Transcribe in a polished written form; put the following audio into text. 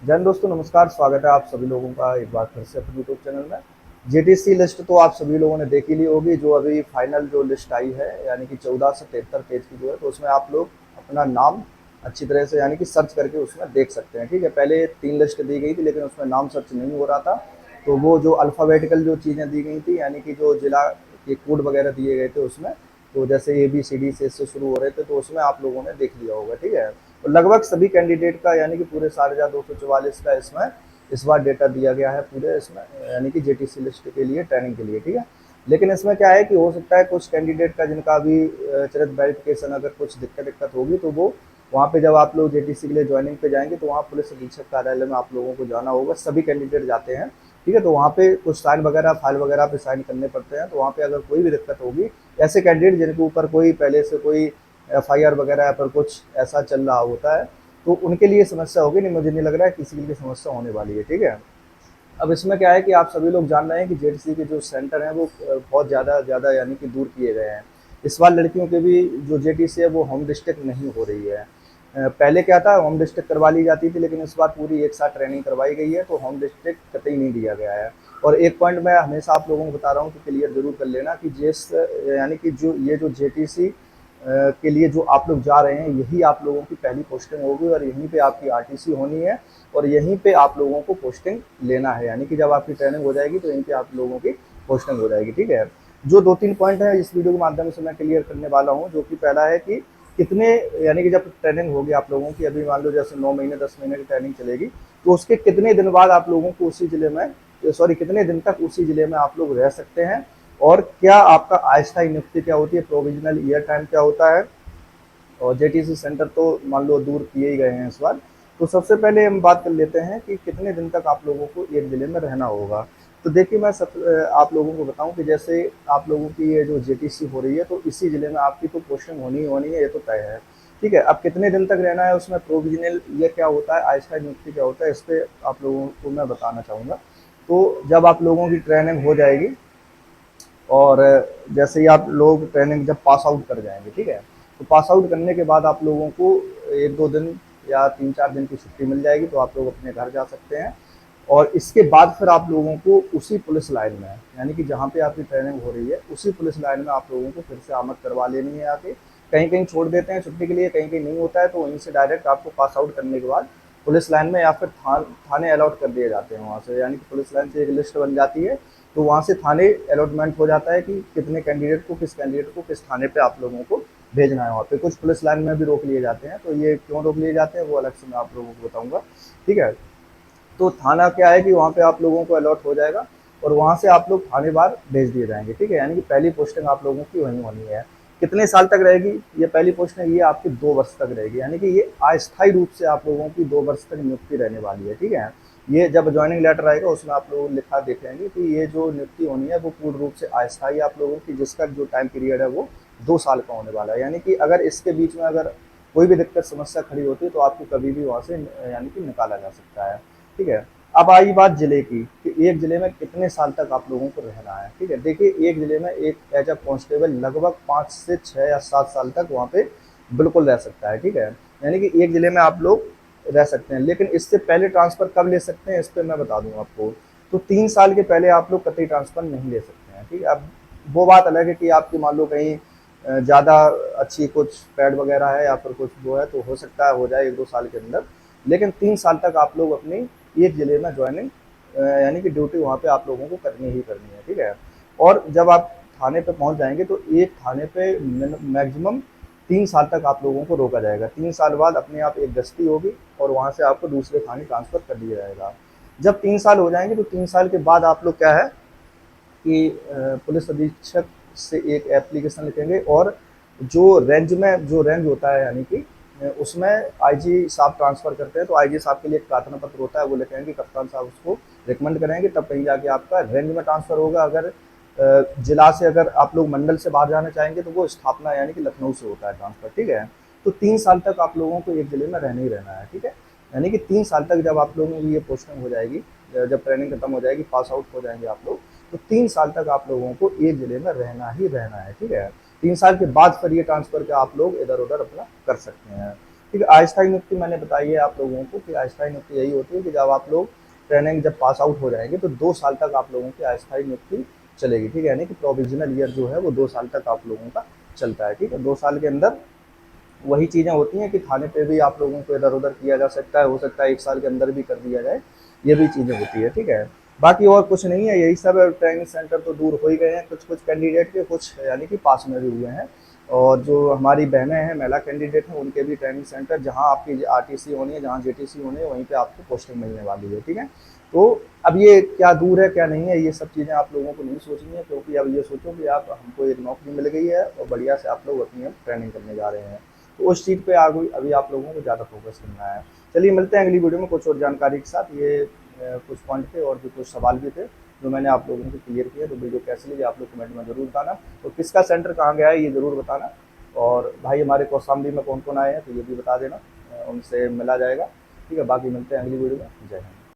जैन दोस्तों नमस्कार, स्वागत है आप सभी लोगों का एक बार फिर से अपने यूट्यूब चैनल में। जीटीसी लिस्ट तो आप सभी लोगों ने देख ही ली होगी, जो अभी फाइनल जो लिस्ट आई है यानी कि 14 से 73 पेज की जो है, तो उसमें आप लोग अपना नाम अच्छी तरह से यानी कि सर्च करके उसमें देख सकते हैं। ठीक है, पहले 3 लिस्ट दी गई थी लेकिन उसमें नाम सर्च नहीं हो रहा था, तो वो जो अल्फ़ाबेटिकल जो चीज़ें दी गई थी यानी कि जो जिला के कोड वगैरह दिए गए थे उसमें, तो जैसे ABCD से इससे शुरू हो रहे थे, तो उसमें आप लोगों ने देख लिया होगा। ठीक है, तो लगभग सभी कैंडिडेट का यानी कि पूरे 4,244 का इसमें इस बार डेटा दिया गया है पूरे इसमें, यानी कि JTC लिस्ट के लिए ट्रेनिंग के लिए। ठीक है, लेकिन इसमें क्या है कि हो सकता है कुछ कैंडिडेट का जिनका अभी चरित्र वेरिफिकेशन अगर कुछ दिक्कत होगी, तो वो वहाँ पे जब आप लोग JTC के लिए ज्वाइनिंग पे जाएंगे तो वहाँ पुलिस अधीक्षक कार्यालय में आप लोगों को जाना होगा। सभी कैंडिडेट जाते हैं। ठीक है, तो वहाँ पे कुछ साइन वगैरह फाइल वगैरह पे साइन करने पड़ते हैं, तो वहाँ पे अगर कोई भी दिक्कत होगी, ऐसे कैंडिडेट जिनके ऊपर कोई पहले से कोई FIR वगैरह पर कुछ ऐसा चल रहा होता है, तो उनके लिए समस्या होगी। नहीं, मुझे नहीं लग रहा है किसी के लिए समस्या होने वाली है। ठीक है, अब इसमें क्या है कि आप सभी लोग जान रहे हैं कि JTC के जो सेंटर हैं वो बहुत ज़्यादा ज़्यादा यानी कि दूर किए गए हैं। इस बार लड़कियों के भी जो JTC है वो होम डिस्ट्रिक्ट नहीं हो रही है। पहले क्या था, होम डिस्ट्रिक्ट करवा ली जाती थी, लेकिन इस बार पूरी एक साथ ट्रेनिंग करवाई गई है, तो होम डिस्ट्रिक्ट कतई नहीं दिया गया है। और एक पॉइंट मैं हमेशा आप लोगों को बता रहा हूँ कि क्लियर जरूर कर लेना कि जिस यानी कि जो ये जो JTC के लिए जो आप लोग जा रहे हैं, यही आप लोगों की पहली पोस्टिंग होगी और यहीं पे आपकी RTC होनी है और यहीं पे आप लोगों को पोस्टिंग लेना है। यानी कि जब आपकी ट्रेनिंग हो जाएगी तो यहीं पे आप लोगों की पोस्टिंग हो जाएगी। ठीक है, जो 2-3 पॉइंट है इस वीडियो के माध्यम से मैं क्लियर करने वाला हूँ, जो कि पहला है कि कितने यानी कि जब ट्रेनिंग होगी आप लोगों की, अभी मान लो जैसे 9 महीने 10 महीने की ट्रेनिंग चलेगी, तो उसके कितने दिन बाद आप लोगों को उसी जिले में, सॉरी, कितने दिन तक उसी जिले में आप लोग रह सकते हैं, और क्या आपका अस्थायी नियुक्ति क्या होती है, प्रोविजनल ईयर टाइम क्या होता है, और JTC सेंटर तो मान लो दूर किए ही गए हैं इस बार। तो सबसे पहले हम बात कर लेते हैं कि कितने दिन तक आप लोगों को एक जिले में रहना होगा। तो देखिए, मैं आप लोगों को बताऊं कि जैसे आप लोगों की ये जो JTC हो रही है, तो इसी जिले में आपकी तो पोस्टिंग होनी ही होनी है, ये तो तय है। ठीक है, अब कितने दिन तक रहना है, उसमें प्रोविजनल ये क्या होता है, अस्थायी नियुक्ति क्या होता है, इस पर आप लोगों को मैं बताना चाहूँगा। तो जब आप लोगों की ट्रेनिंग हो जाएगी और जैसे ही आप लोग ट्रेनिंग जब पास आउट कर जाएंगे, ठीक है, तो पास आउट करने के बाद आप लोगों को 1-2 दिन या 3-4 दिन की छुट्टी मिल जाएगी, तो आप लोग अपने घर जा सकते हैं। और इसके बाद फिर आप लोगों को उसी पुलिस लाइन में, यानी कि जहाँ पे आपकी ट्रेनिंग हो रही है उसी पुलिस लाइन में आप लोगों को फिर से आमद करवा लेनी है आके। कहीं कहीं छोड़ देते हैं छुट्टी के लिए, कहीं कहीं नहीं होता है, तो वहीं से डायरेक्ट आपको पास आउट करने के बाद पुलिस लाइन में या फिर थाने अलॉट कर दिए जाते हैं वहाँ से, यानी कि पुलिस लाइन से एक लिस्ट बन जाती है, तो वहाँ से थाने अलॉटमेंट हो जाता है कि कितने कैंडिडेट को किस थाने पे आप लोगों को भेजना है। वहाँ पे कुछ पुलिस लाइन में भी रोक लिए जाते हैं, तो ये क्यों रोक लिए जाते हैं वो अलग से मैं आप लोगों को बताऊंगा। ठीक है, तो थाना क्या है कि वहाँ पे आप लोगों को अलॉट हो जाएगा और वहाँ से आप लोग थाने बार भेज दिए जाएंगे। ठीक है, यानी कि पहली पोस्टिंग आप लोगों की वहीं होनी है। कितने साल तक रहेगी ये पहली पोस्टिंग, ये आपकी 2 वर्ष तक रहेगी, यानी कि ये अस्थायी रूप से आप लोगों की 2 वर्ष तक नियुक्ति रहने वाली है। ठीक है, ये जब ज्वाइनिंग लेटर आएगा उसमें आप लोग लिखा देखेंगे कि ये जो नियुक्ति होनी है वो पूर्ण रूप से अस्थायी आप लोगों की, जिसका जो टाइम पीरियड है वो 2 साल का होने वाला है। यानी कि अगर इसके बीच में अगर कोई भी दिक्कत समस्या खड़ी होती है तो आपको कभी भी वहाँ से यानी कि निकाला जा सकता है। ठीक है, अब आई बात जिले की कि एक जिले में कितने साल तक आप लोगों को रहना है। ठीक है, देखिए, एक जिले में एक एज अ कांस्टेबल लगभग 5 से 6 या 7 साल तक वहाँ पे बिल्कुल रह सकता है। ठीक है, यानी कि एक जिले में आप लोग रह सकते हैं, लेकिन इससे पहले ट्रांसफर कब ले सकते हैं इस पर मैं बता दूं आपको। तो 3 साल के पहले आप लोग कतई ट्रांसफर नहीं ले सकते हैं। ठीक है, अब वो बात अलग है कि आपकी मान लो कहीं ज़्यादा अच्छी कुछ पैड वगैरह है या फिर कुछ वो है, तो हो सकता है हो जाए 1-2 साल के अंदर, लेकिन 3 साल तक आप लोग अपनी एक जिले में ज्वाइनिंग यानी कि ड्यूटी वहाँ पे आप लोगों को करनी ही करनी है। ठीक है, और जब आप थाने पे पहुँच जाएंगे तो एक थाने पे मैक्सिमम 3 साल तक आप लोगों को रोका जाएगा। 3 साल बाद अपने आप एक गश्ती होगी और वहाँ से आपको दूसरे थाने ट्रांसफ़र कर दिया जाएगा। जब 3 साल हो जाएंगे तो 3 साल के बाद आप लोग क्या है कि पुलिस अधीक्षक से एक एप्लीकेशन लिखेंगे, और जो रेंज होता है यानी कि उसमें IG साहब ट्रांसफ़र करते हैं, तो IG साहब के लिए एक प्रार्थना पत्र होता है, वो लिखेंगे, कप्तान साहब उसको रिकमेंड करेंगे, तब कहीं जाके आपका रेंज में ट्रांसफ़र होगा। अगर जिला से अगर आप लोग मंडल से बाहर जाना चाहेंगे तो वो स्थापना यानी कि लखनऊ से होता है ट्रांसफ़र। ठीक है, तो 3 साल तक आप लोगों को एक जिले में रहना ही रहना है। ठीक है, यानी कि 3 साल तक जब आप लोगों की ये पोस्टिंग हो जाएगी, जब ट्रेनिंग खत्म हो जाएगी, पास आउट हो जाएंगे आप लोग, तो 3 साल तक आप लोगों को एक जिले में रहना ही रहना है। ठीक है, 3 साल के बाद फिर ये ट्रांसफ़र के आप लोग इधर उधर अपना कर सकते हैं। ठीक है। अस्थायी नियुक्ति मैंने बताई है आप लोगों को कि अस्थायी नियुक्ति यही होती है कि जब आप लोग ट्रेनिंग जब पास आउट हो जाएंगे तो 2 साल तक आप लोगों की अस्थायी नियुक्ति चलेगी, ठीक है। यानी कि प्रोविजनल ईयर जो है वो 2 साल तक आप लोगों का चलता है, ठीक है। 2 साल के अंदर वही चीज़ें होती हैं कि थाने पे भी आप लोगों को इधर उधर किया जा सकता है, हो सकता है 1 साल के अंदर भी कर दिया जाए, ये भी चीज़ें होती है, ठीक है। बाकी और कुछ नहीं है, यही सब है। ट्रेनिंग सेंटर तो दूर हो ही गए हैं कुछ कुछ कैंडिडेट के, कुछ यानी कि पास में भी हुए हैं। और जो हमारी बहनें हैं, महिला कैंडिडेट हैं, उनके भी ट्रेनिंग सेंटर जहाँ आपकी आरटीसी होनी है, जहाँ जेटीसी होनी है, वहीं पे आपको पोस्टिंग मिलने वाली है, ठीक है। तो अब ये क्या दूर है क्या नहीं है, ये सब चीज़ें आप लोगों को नहीं सोचनी है, क्योंकि अब ये सोचो कि आप हमको एक नौकरी मिल गई है और बढ़िया से आप लोग अपनी अब ट्रेनिंग करने जा रहे हैं। तो उस चीज़ पे आगे अभी आप लोगों को ज़्यादा फोकस करना है। चलिए मिलते हैं अगली वीडियो में कुछ और जानकारी के साथ। ये कुछ पॉइंट थे और भी कुछ सवाल भी थे जो मैंने आप लोगों को क्लियर किया। तो वीडियो कैसी लगी आप लोग कमेंट में ज़रूर बताना, तो किसका सेंटर कहाँ गया है ये ज़रूर बताना। और भाई हमारे कौशाम्बी में कौन कौन आए हैं तो ये भी बता देना, उनसे मिला जाएगा, ठीक है। बाकी मिलते हैं अगली वीडियो में। जय हिंद।